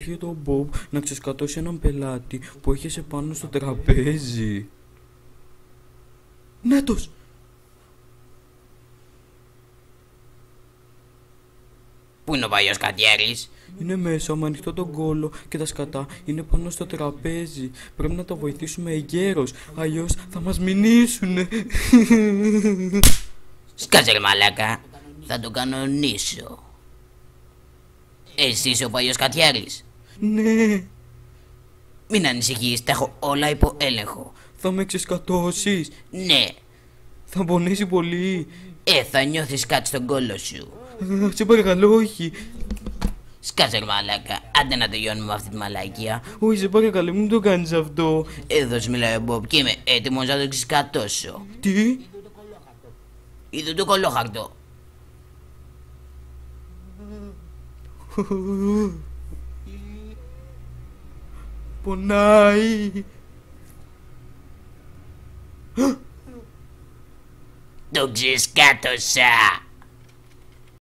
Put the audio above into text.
βοήθησε τον Μπομπ να ξεσκατώσει έναν πελάτη που έχεσε πάνω στο τραπέζι. Νέτος! Πού είναι ο παλιός Κατιέρης? Είναι μέσα με ανοιχτό τον κόλο και τα σκατά είναι πάνω στο τραπέζι. Πρέπει να το βοηθήσουμε εγκαίρως, αλλιώς θα μας μηνύσουνε. Σκάτσε ρε μαλάκα, θα το κανονίσω. Εσύ είσαι ο παλιός Κατιέρης? Ναι. Μην ανησυχείς, τα έχω όλα υπό έλεγχο. Θα με ξεσκατώσεις? Ναι. Θα πονέσει πολύ? Θα νιώθεις κάτι στον κόλο σου. Σε παρακαλώ, όχι. Σκάτσε ρε μαλάκα, άντε να τελειώνουμε με αυτή τη μαλακία. Όχι, σε παρακαλώ, μην το κάνεις αυτό. Εδώ σου μιλάει ο Μπομπ και είμαι έτοιμος να το ξεσκατώσω. Τι? Είδω το κολόχαρτο. Πονάει. Το ξεσκάτωσα.